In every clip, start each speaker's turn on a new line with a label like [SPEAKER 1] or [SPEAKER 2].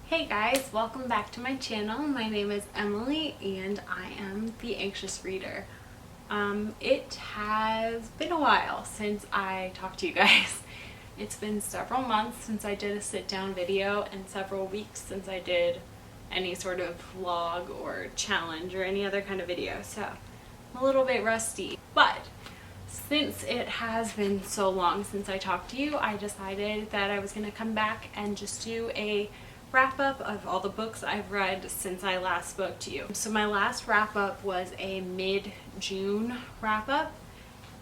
[SPEAKER 1] Hey guys, welcome back to my channel. My name is Emily and I am the Anxious Reader. It has been a while since I talked to you guys. It's been several months since I did a sit-down video and several weeks since I did any sort of vlog or challenge or any other kind of video, so I'm a little bit rusty. But since it has been so long since I talked to you, I decided that I was going to come back and just do a wrap up of all the books I've read since I last spoke to you. So my last wrap up was a mid-June wrap up,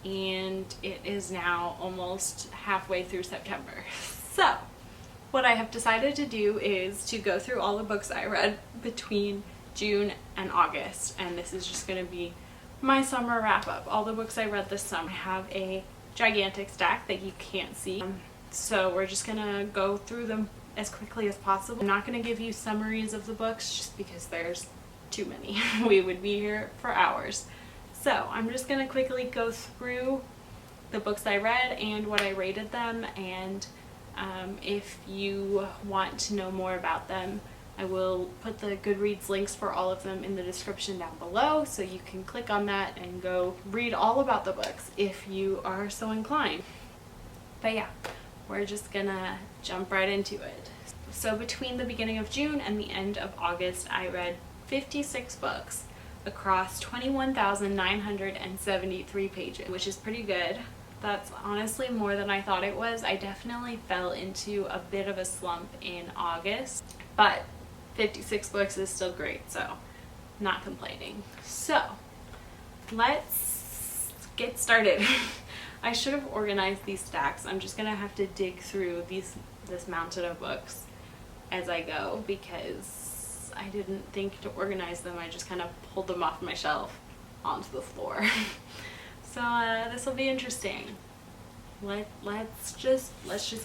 [SPEAKER 1] and it is now almost halfway through September. So what I have decided to do is to go through all the books I read between June and August, and this is just going to be my summer wrap up. All the books I read this summer. I have a gigantic stack that you can't see, so we're just gonna go through them as quickly as possible. I'm not going to give you summaries of the books just because there's too many. We would be here for hours. So I'm just going to quickly go through the books I read and what I rated them, and if you want to know more about them, I will put the Goodreads links for all of them in the description down below, so you can click on that and go read all about the books if you are so inclined. But yeah, we're just gonna jump right into it. So between the beginning of June and the end of August, I read 56 books across 21,973 pages, which is pretty good. That's honestly more than I thought it was. I definitely fell into a bit of a slump in August, but 56 books is still great, so not complaining. So let's get started. I should have organized these stacks. I'm just gonna have to dig through this mountain of books as I go because I didn't think to organize them. I just kind of pulled them off my shelf onto the floor. So this will be interesting. Let's just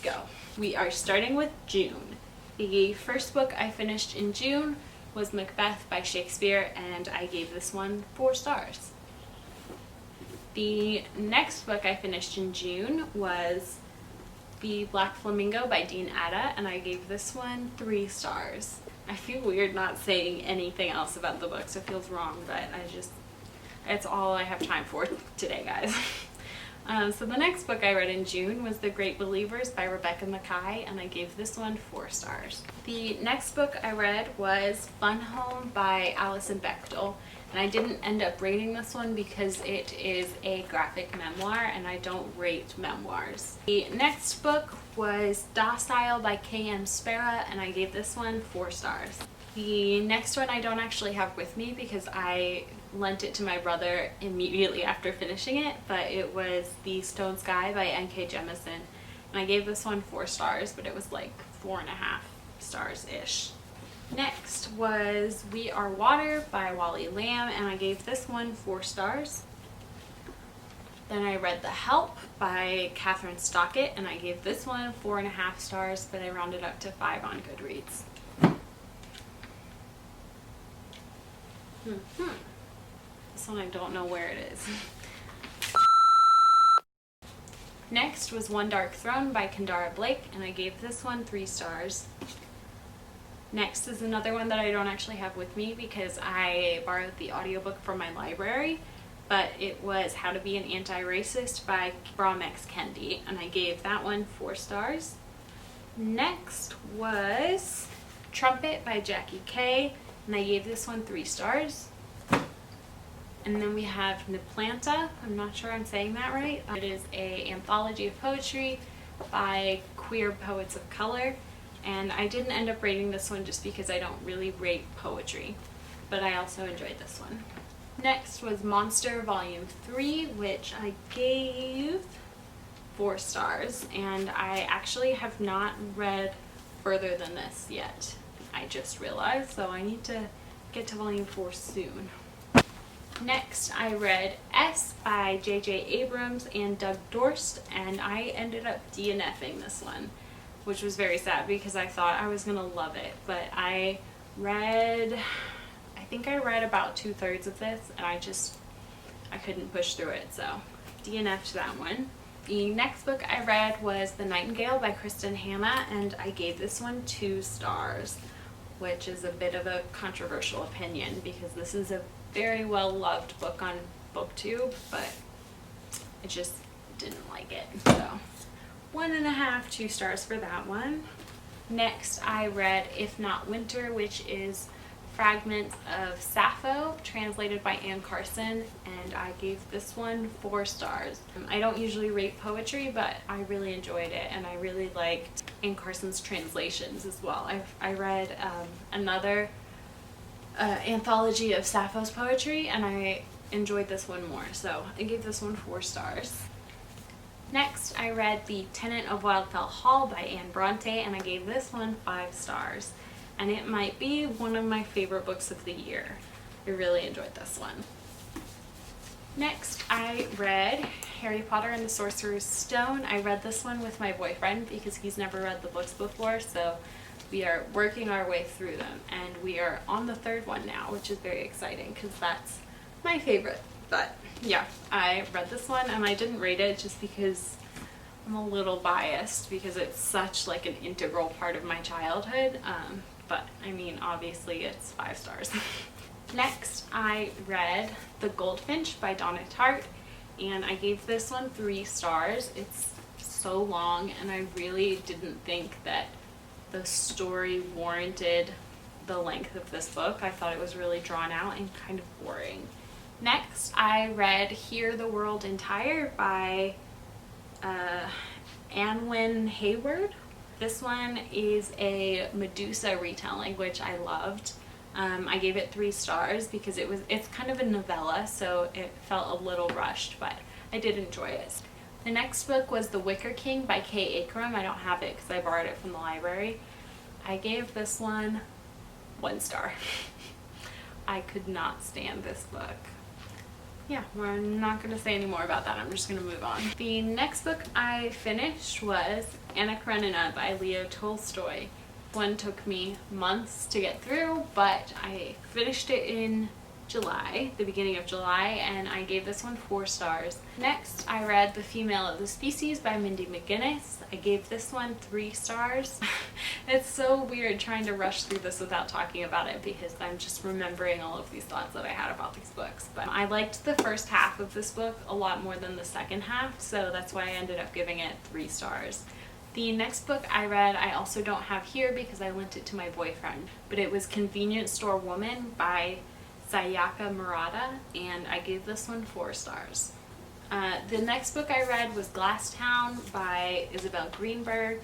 [SPEAKER 1] go. We are starting with June. The first book I finished in June was Macbeth by Shakespeare, and I gave this one 4 stars. The next book I finished in June was The Black Flamingo by Dean Atta, and I gave this one 3 stars. I feel weird not saying anything else about the books. It feels wrong, but it's all I have time for today, guys. So the next book I read in June was The Great Believers by Rebecca Makkai, and I gave this one 4 stars. The next book I read was Fun Home by Alison Bechdel, and I didn't end up rating this one because it is a graphic memoir and I don't rate memoirs. The next book was Docile by K.M. Spera, and I gave this one 4 stars. The next one I don't actually have with me because I lent it to my brother immediately after finishing it, but it was The Stone Sky by N.K. Jemisin, and I gave this one 4 stars, but it was like 4.5 stars-ish. Next was We Are Water by Wally Lamb, and I gave this one 4 stars. Then I read The Help by Catherine Stockett, and I gave this one 4.5 stars, but I rounded up to 5 on Goodreads. This one I don't know where it is. Next was One Dark Throne by Kendara Blake, and I gave this one 3 stars. Next is another one that I don't actually have with me because I borrowed the audiobook from my library, but it was How to Be an Anti-Racist by Ibram X. Kendi, and I gave that one 4 stars. Next was Trumpet by Jackie Kay, and I gave this one 3 stars. And then we have Neplanta. I'm not sure I'm saying that right. It is an anthology of poetry by queer poets of color, and I didn't end up rating this one just because I don't really rate poetry, but I also enjoyed this one. Next was Monster Volume 3, which I gave 4 stars, and I actually have not read further than this yet. I just realized, so I need to get to Volume 4 soon. Next, I read S by J.J. Abrams and Doug Dorst, and I ended up DNFing this one, which was very sad because I thought I was going to love it, but I think I read about 2/3 of this, and I couldn't push through it, so DNF'd that one. The next book I read was The Nightingale by Kristen Hanna, and I gave this one 2 stars. which is a bit of a controversial opinion because this is a very well loved book on BookTube, but I just didn't like it. So 1.5, 2 stars for that one. Next, I read If Not Winter, which is fragments of Sappho, translated by Anne Carson, and I gave this one 4 stars. I don't usually rate poetry, but I really enjoyed it, and I really liked Anne Carson's translations as well. I read another anthology of Sappho's poetry, and I enjoyed this one more, so I gave this one 4 stars. Next, I read The Tenant of Wildfell Hall by Anne Bronte, and I gave this one 5 stars. And it might be one of my favorite books of the year. I really enjoyed this one. Next, I read Harry Potter and the Sorcerer's Stone. I read this one with my boyfriend because he's never read the books before, so we are working our way through them. And we are on the 3rd one now, which is very exciting because that's my favorite. But yeah, I read this one and I didn't rate it just because I'm a little biased because it's such like an integral part of my childhood. But I mean, obviously it's 5 stars. Next, I read The Goldfinch by Donna Tartt, and I gave this one 3 stars. It's so long, and I really didn't think that the story warranted the length of this book. I thought it was really drawn out and kind of boring. Next, I read Hear the World Entire by Anwen Hayward. This one is a Medusa retelling, which I loved. I gave it 3 stars because it's kind of a novella, so it felt a little rushed, but I did enjoy it. The next book was The Wicker King by Kay Akram. I don't have it because I borrowed it from the library. I gave this one 1 star. I could not stand this book. Yeah, we're not going to say any more about that. I'm just going to move on. The next book I finished was Anna Karenina by Leo Tolstoy. One took me months to get through, but I finished it in July, the beginning of July, and I gave this one 4 stars. Next, I read The Female of the Species by Mindy McGinnis. I gave this one 3 stars. It's so weird trying to rush through this without talking about it because I'm just remembering all of these thoughts that I had about these books. But I liked the first half of this book a lot more than the second half, so that's why I ended up giving it 3 stars. The next book I read I also don't have here because I lent it to my boyfriend, but it was Convenience Store Woman by Sayaka Murata, and I gave this one 4 stars. The next book I read was Glass Town by Isabel Greenberg.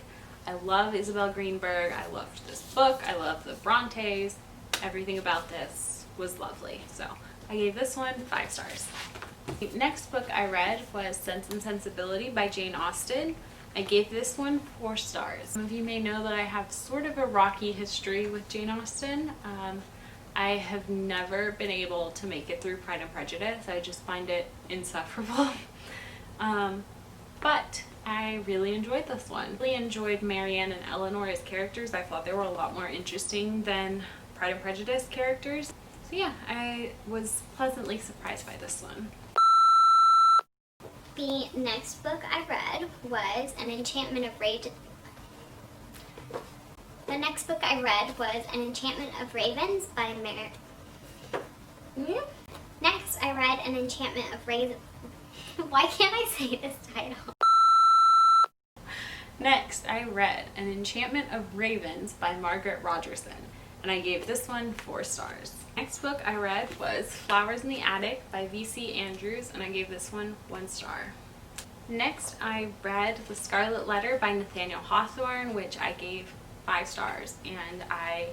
[SPEAKER 1] I love Isabel Greenberg. I loved this book. I love the Brontes. Everything about this was lovely. So I gave this one 5 stars. The next book I read was Sense and Sensibility by Jane Austen. I gave this one 4 stars. Some of you may know that I have sort of a rocky history with Jane Austen. I have never been able to make it through Pride and Prejudice. I just find it insufferable. But I really enjoyed this one. I really enjoyed Marianne and Eleanor as characters. I thought they were a lot more interesting than Pride and Prejudice characters. So yeah, I was pleasantly surprised by this one.
[SPEAKER 2] The next book I read was An Enchantment of Ravens by Mary. Next, I read An Enchantment of Ravens. Why can't I say this title?
[SPEAKER 1] Next, I read An Enchantment of Ravens by Margaret Rogerson, and I gave this one 4 stars. Next book I read was Flowers in the Attic by V.C. Andrews, and I gave this one 1 star. Next, I read The Scarlet Letter by Nathaniel Hawthorne, which I gave 5 stars, and I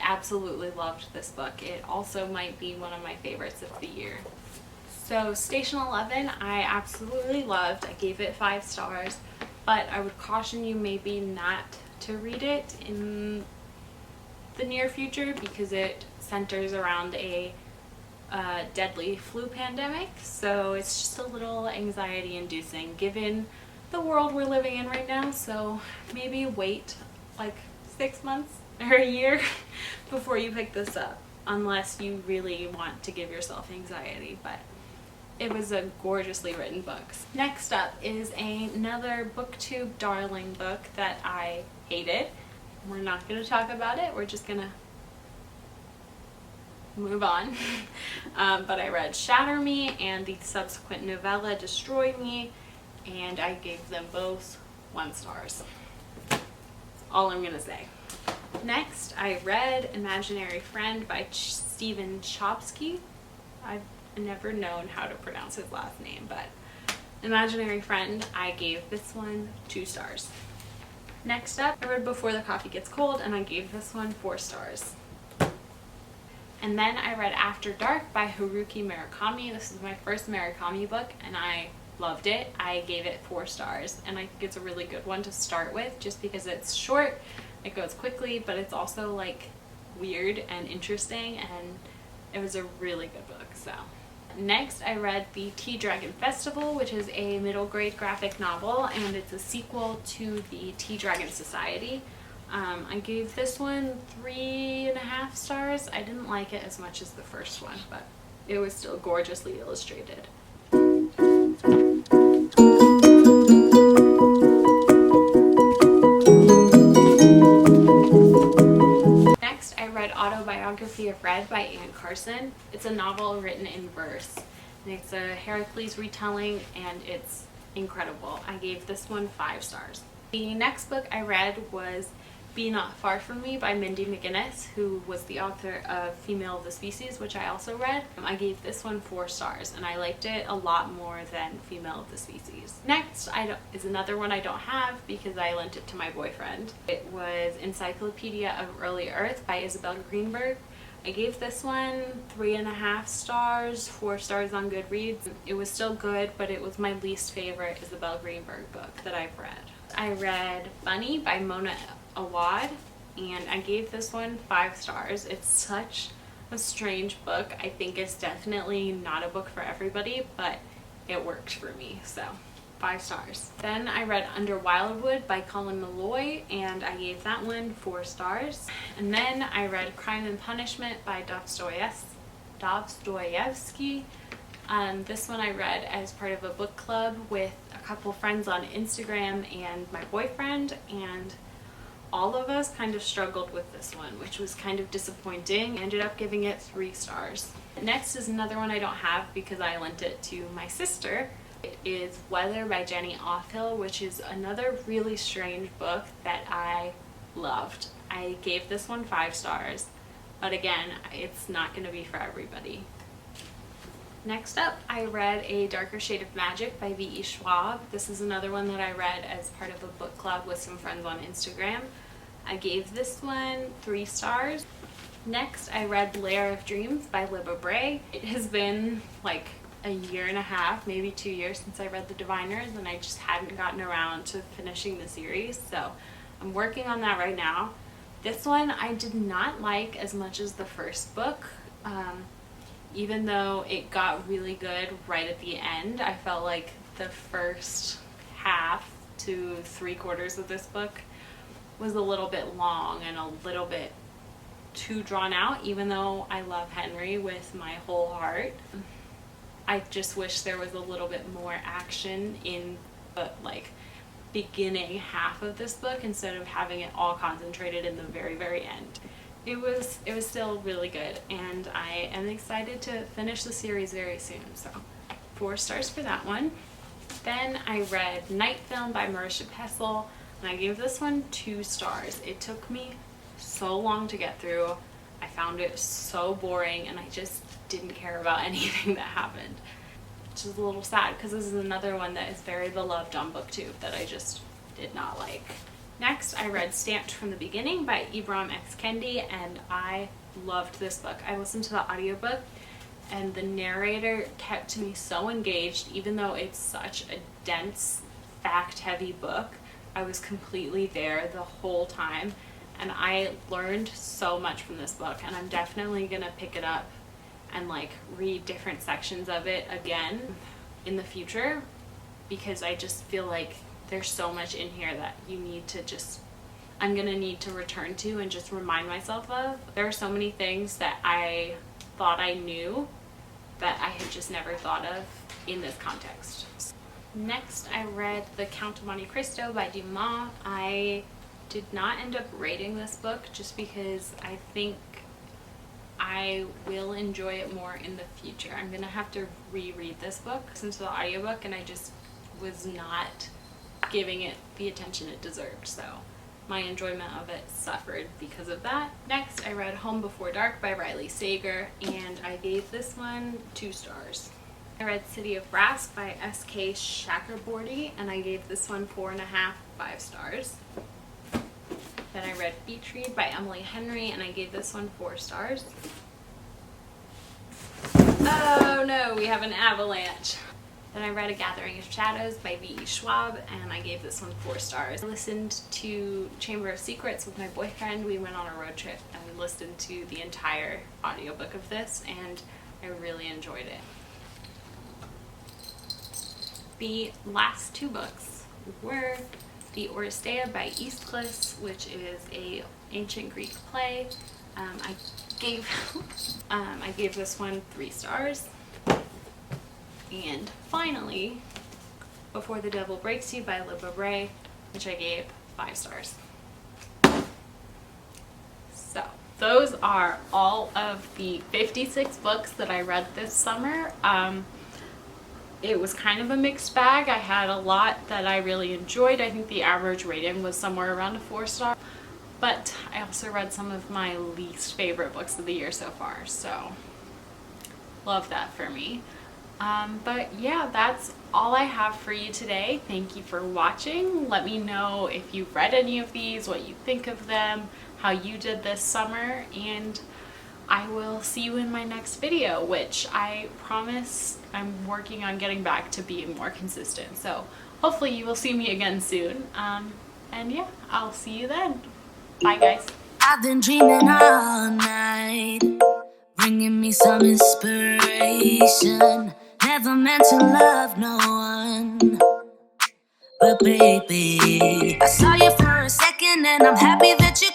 [SPEAKER 1] absolutely loved this book. It also might be one of my favorites of the year. So Station 11 I absolutely loved. I gave it 5 stars, but I would caution you maybe not to read it in the near future because it centers around a deadly flu pandemic, so it's just a little anxiety inducing given the world we're living in right now. So maybe wait like 6 months or a year before you pick this up, unless you really want to give yourself anxiety. But it was a gorgeously written book. Next up is another BookTube darling book that I hated. We're not going to talk about it. We're just going to move on. But I read Shatter Me and the subsequent novella Destroy Me, and I gave them both 1 star. All I'm gonna say. Next, I read Imaginary Friend by Stephen Chbosky. I've never known how to pronounce his last name, but Imaginary Friend, I gave this one 2 stars. Next up, I read Before the Coffee Gets Cold, and I gave this one 4 stars. And then I read After Dark by Haruki Murakami. This is my first Murakami book, and I loved it. I gave it 4 stars, and I think it's a really good one to start with just because it's short, it goes quickly, but it's also like weird and interesting, and it was a really good book. So next I read The Tea Dragon Festival, which is a middle grade graphic novel, and it's a sequel to the Tea Dragon Society. I gave this one 3.5 stars. I didn't like it as much as the first one, but it was still gorgeously illustrated. Next, I read Autobiography of Red by Anne Carson. It's a novel written in verse, and it's a Heracles retelling, and it's incredible. I gave this one 5 stars. The next book I read was Be Not Far From Me by Mindy McGinnis, who was the author of Female of the Species, which I also read. I gave this one 4 stars, and I liked it a lot more than Female of the Species. Next is another one I don't have because I lent it to my boyfriend. It was Encyclopedia of Early Earth by Isabel Greenberg. I gave this one 3.5 stars, 4 stars on Goodreads. It was still good, but it was my least favorite Isabel Greenberg book that I've read. I read Bunny by Mona Awad, and I gave this one 5 stars. It's such a strange book. I think it's definitely not a book for everybody, but it worked for me, so 5 stars. Then I read Under Wildwood by Colin Meloy, and I gave that one 4 stars. And then I read Crime and Punishment by Dostoevsky. This one I read as part of a book club with a couple friends on Instagram and my boyfriend, and all of us kind of struggled with this one, which was kind of disappointing. I ended up giving it 3 stars. Next is another one I don't have because I lent it to my sister. It is Weather by Jenny Offill, which is another really strange book that I loved. I gave this one 5 stars, but again, it's not going to be for everybody. Next up, I read A Darker Shade of Magic by V.E. Schwab. This is another one that I read as part of a book club with some friends on Instagram. I gave this one 3 stars. Next, I read Lair of Dreams by Libba Bray. It has been like a 1.5 years, maybe 2 years since I read The Diviners, and I just hadn't gotten around to finishing the series, so I'm working on that right now. This one I did not like as much as the first book. Even though it got really good right at the end, I felt like the first half to 3/4 of this book was a little bit long and a little bit too drawn out, even though I love Henry with my whole heart. I just wish there was a little bit more action in the beginning half of this book instead of having it all concentrated in the very, very end. It was still really good, and I am excited to finish the series very soon, so 4 stars for that one. Then I read Night Film by Marisha Pessl, and I gave this one 2 stars. It took me so long to get through. I found it so boring, and I just didn't care about anything that happened, which is a little sad because this is another one that is very beloved on BookTube that I just did not like. Next, I read Stamped from the Beginning by Ibram X. Kendi, and I loved this book. I listened to the audiobook, and the narrator kept me so engaged, even though it's such a dense, fact-heavy book. I was completely there the whole time, and I learned so much from this book, and I'm definitely gonna pick it up and read different sections of it again in the future, because I just feel like there's so much in here that I'm gonna need to return to and just remind myself of. There are so many things that I thought I knew that I had just never thought of in this context. Next, I read The Count of Monte Cristo by Dumas. I did not end up rating this book just because I think I will enjoy it more in the future. I'm gonna have to reread this book since the audiobook, and I just was not giving it the attention it deserved, so my enjoyment of it suffered because of that. Next, I read Home Before Dark by Riley Sager, and I gave this one 2 stars. I read City of Brass by S.K. Chakraborty, and I gave this one 4.5, 5 stars. Then I read Beach Read by Emily Henry, and I gave this one 4 stars. Oh no, we have an avalanche. Then I read A Gathering of Shadows by V.E. Schwab, and I gave this one 4 stars. I listened to Chamber of Secrets with my boyfriend. We went on a road trip and we listened to the entire audiobook of this, and I really enjoyed it. The last 2 books were The Oresteia by Aeschylus, which is a ancient Greek play. I gave this one 3 stars. And finally, Before the Devil Breaks You by Libba Bray, which I gave 5 stars. So those are all of the 56 books that I read this summer. It was kind of a mixed bag. I had a lot that I really enjoyed. I think the average rating was somewhere around a 4 star. But I also read some of my least favorite books of the year so far, so love that for me. But yeah, that's all I have for you today. Thank you for watching. Let me know if you've read any of these, what you think of them, how you did this summer, and I will see you in my next video, which I promise I'm working on getting back to being more consistent. So hopefully you will see me again soon. And yeah, I'll see you then. Bye guys.
[SPEAKER 3] I've been dreaming all night, bringing me some inspiration. Never meant to love no one, but baby, I saw you for a second and I'm happy that you